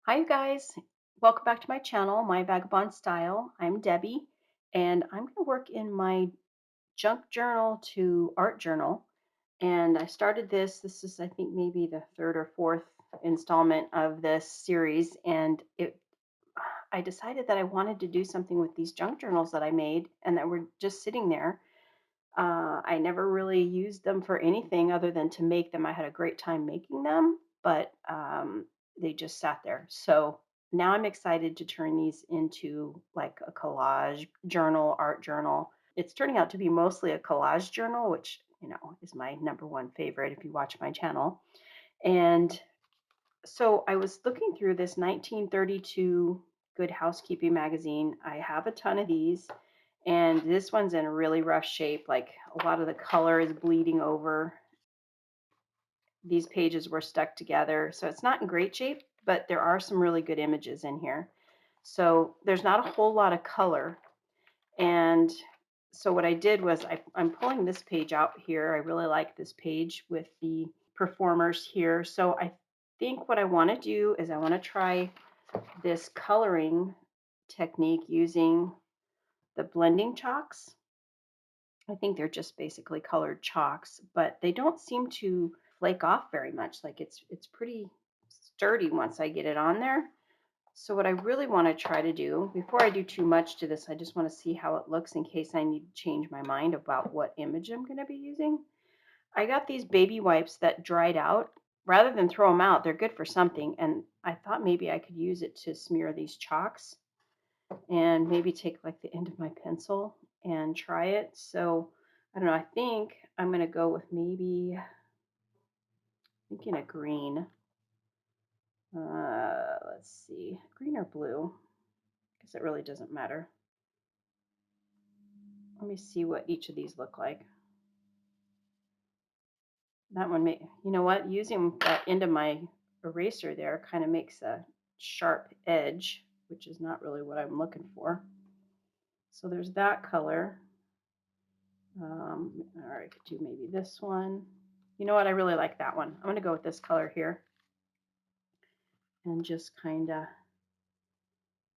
Hi, you guys. Welcome back to my channel, My Vagabond Style. I'm Debbie, and I'm going to work in my junk journal to art journal. And I started this. This is, I think, maybe the third or fourth installment of this series. I decided that I wanted to do something with these junk journals that I made and that were just sitting there. I never really used them for anything other than to make them. I had a great time making them, but they just sat there. So now I'm excited to turn these into like a collage journal, art journal. It's turning out to be mostly a collage journal, which, is my number one favorite if you watch my channel. And so I was looking through this 1932 Good Housekeeping magazine. I have a ton of these, and this one's in really rough shape. Like a lot of the color is bleeding over. These pages were stuck together, so it's not in great shape, but there are some really good images in here. So there's not a whole lot of color. And so what I did was I'm pulling this page out here. I really like this page with the performers here. So I think what I want to do is I want to try this coloring technique using the blending chalks. I think they're just basically colored chalks, but they don't seem to flake off very much. Like it's pretty sturdy once I get it on there. So what I really want to try to do, before I do too much to this, I just want to see how it looks in case I need to change my mind about what image I'm going to be using. I got these baby wipes that dried out. Rather than throw them out, they're good for something. And I thought maybe I could use it to smear these chalks and maybe take like the end of my pencil and try it. So I don't know. I think I'm going to go with maybe thinking a green. Let's see, green or blue. I guess it really doesn't matter. Let me see what each of these look like. That one may, you know what, using that end of my eraser there kind of makes a sharp edge, which is not really what I'm looking for. So there's that color. Or I could do maybe this one. You know what, I really like that one. I'm going to go with this color here and just kind of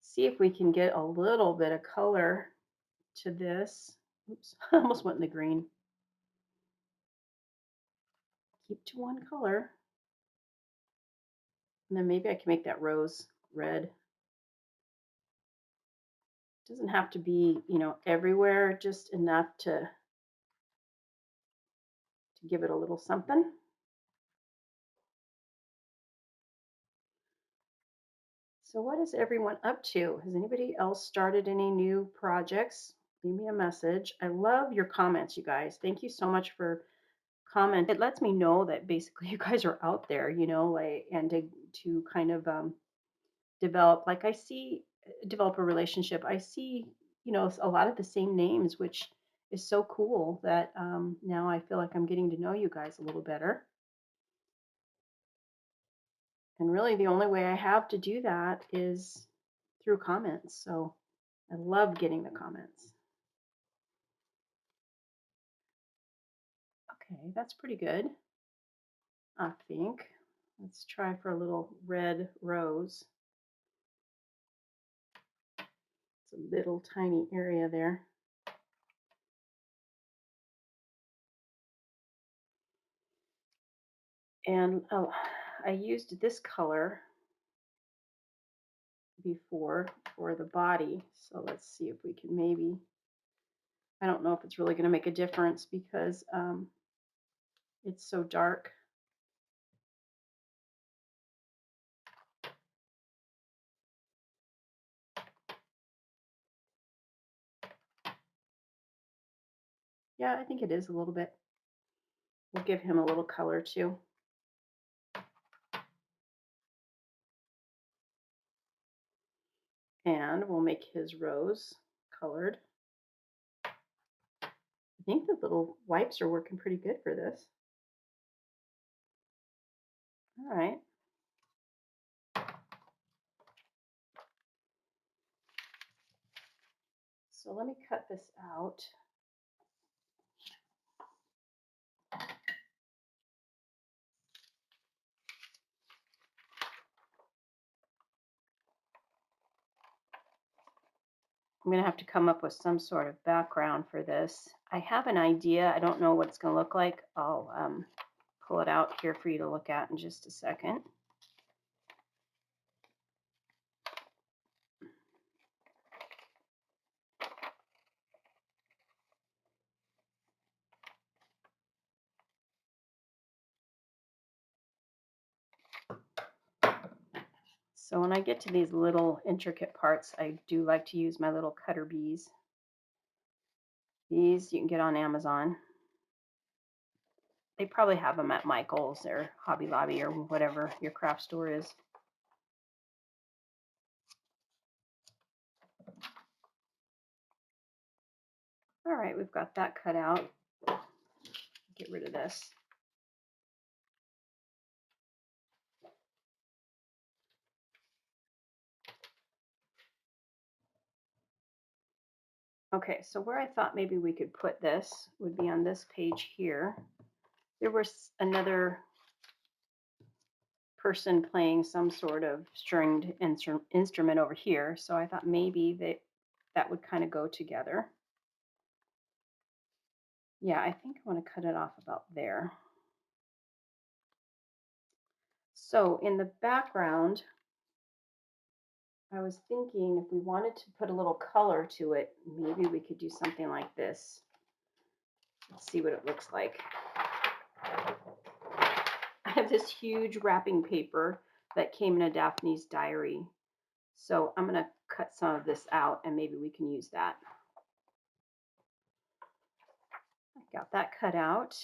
see if we can get a little bit of color to this. Oops, I almost went in the green. Keep to one color. And then maybe I can make that rose red. It doesn't have to be, everywhere, just enough to give it a little something. So what is everyone up to? Has anybody else started any new projects? Leave me a message. I love your comments, you guys. Thank you so much for comment. It lets me know that basically you guys are out there, like, and to kind of develop, like I see, develop a relationship. I see, a lot of the same names, which is so cool that now I feel like I'm getting to know you guys a little better. And really, the only way I have to do that is through comments. So I love getting the comments. Okay, that's pretty good, I think. Let's try for a little red rose. It's a little tiny area there. And oh, I used this color before for the body. So let's see if we can maybe, I don't know if it's really going to make a difference because it's so dark. Yeah, I think it is a little bit. We'll give him a little color too. And we'll make his rose colored. I think the little wipes are working pretty good for this. All right. So let me cut this out. I'm going to have to come up with some sort of background for this. I have an idea. I don't know what it's going to look like. I'll pull it out here for you to look at in just a second. So when I get to these little intricate parts, I do like to use my little cutter bees. These you can get on Amazon. They probably have them at Michael's or Hobby Lobby or whatever your craft store is. All right, we've got that cut out. Get rid of this. Okay, so where I thought maybe we could put this would be on this page here. There was another person playing some sort of stringed instrument over here, so I thought maybe that would kind of go together. Yeah, I think I want to cut it off about there. So in the background, I was thinking if we wanted to put a little color to it, maybe we could do something like this. Let's see what it looks like. I have this huge wrapping paper that came in a Daphne's diary. So I'm going to cut some of this out and maybe we can use that. I've got that cut out.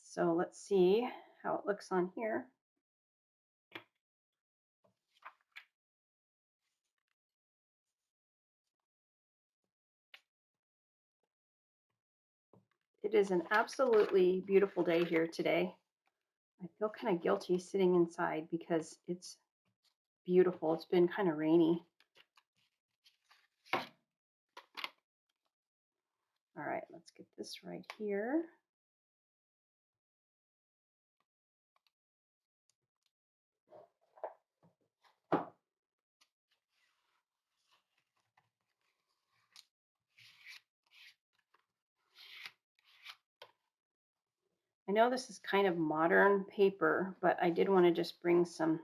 So let's see how it looks on here. It is an absolutely beautiful day here today. I feel kind of guilty sitting inside because it's beautiful. It's been kind of rainy. All right, let's get this right here. I know this is kind of modern paper, but I did want to just bring some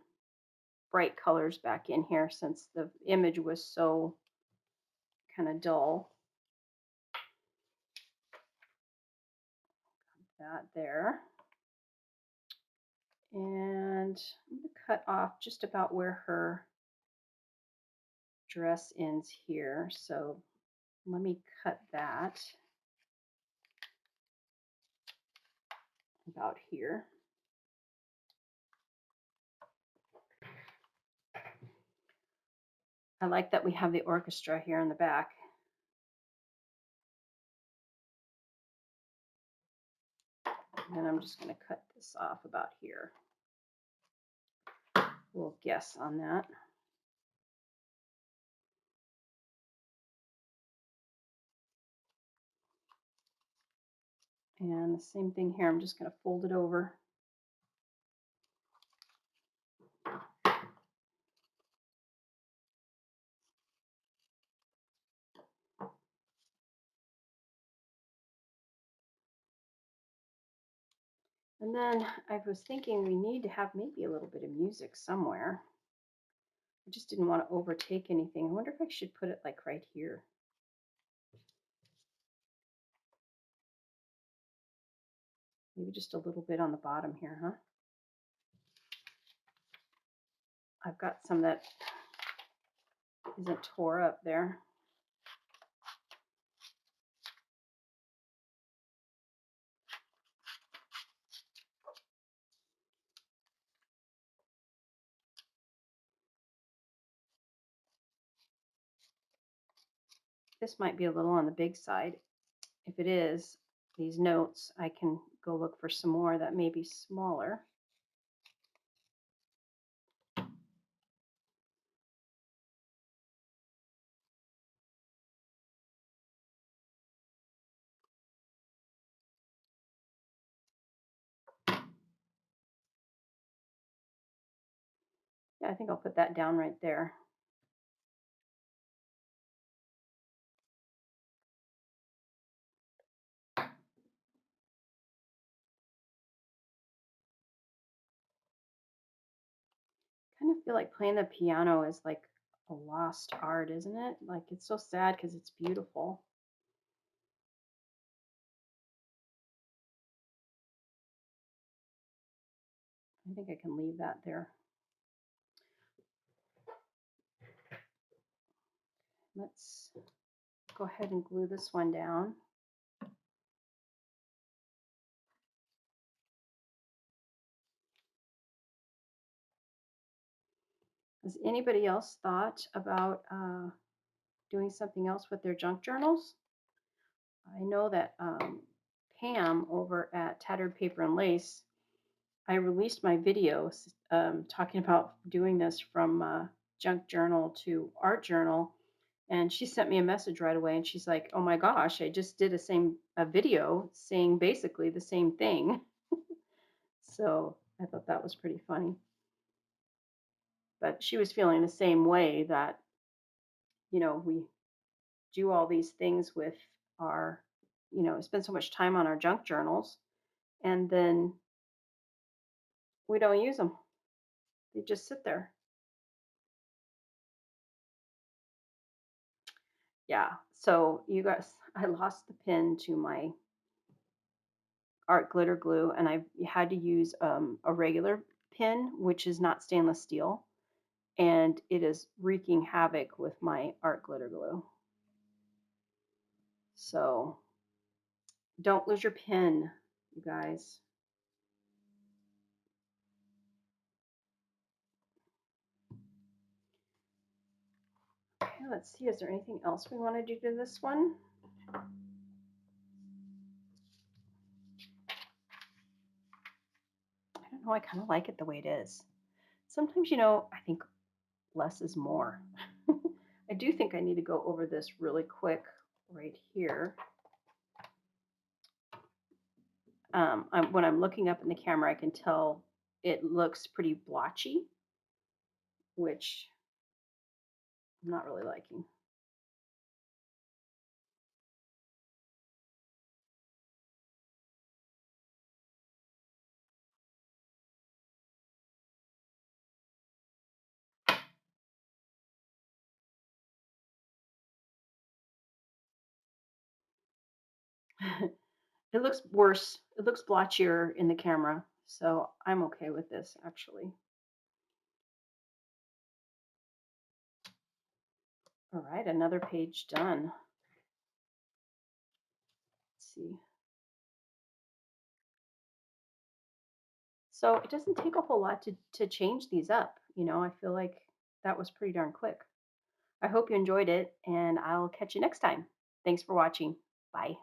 bright colors back in here since the image was so kind of dull. That there. And I'm going to cut off just about where her dress ends here. So let me cut that about here. I like that we have the orchestra here in the back. And I'm just going to cut this off about here. We'll guess on that. And the same thing here, I'm just going to fold it over. And then I was thinking we need to have maybe a little bit of music somewhere. I just didn't want to overtake anything. I wonder if I should put it like right here. Maybe just a little bit on the bottom here, huh? I've got some that isn't tore up there. This might be a little on the big side. If it is, these notes, I can go look for some more that may be smaller. Yeah, I think I'll put that down right there. feel like playing the piano is like a lost art, isn't it? Like it's so sad because it's beautiful. I think I can leave that there. Let's go ahead and glue this one down. Has anybody else thought about doing something else with their junk journals? I know that Pam over at Tattered Paper and Lace, I released my video talking about doing this from junk journal to art journal, and she sent me a message right away, and she's like, "Oh my gosh, I just did a video saying basically the same thing." So I thought that was pretty funny. But she was feeling the same way that we do all these things with our, spend so much time on our junk journals, and then we don't use them. They just sit there. Yeah. So you guys, I lost the pin to my art glitter glue, and I had to use a regular pin, which is not stainless steel, and it is wreaking havoc with my art glitter glue. So don't lose your pin, you guys. Okay, let's see. Is there anything else we want to do to this one? I don't know. I kind of like it the way it is. Sometimes, I think less is more. I do think I need to go over this really quick right here. When I'm looking up in the camera, I can tell it looks pretty blotchy, which I'm not really liking. It looks worse. It looks blotchier in the camera, so I'm okay with this actually. All right, another page done. Let's see. So it doesn't take a whole lot to change these up. I feel like that was pretty darn quick. I hope you enjoyed it, and I'll catch you next time. Thanks for watching. Bye.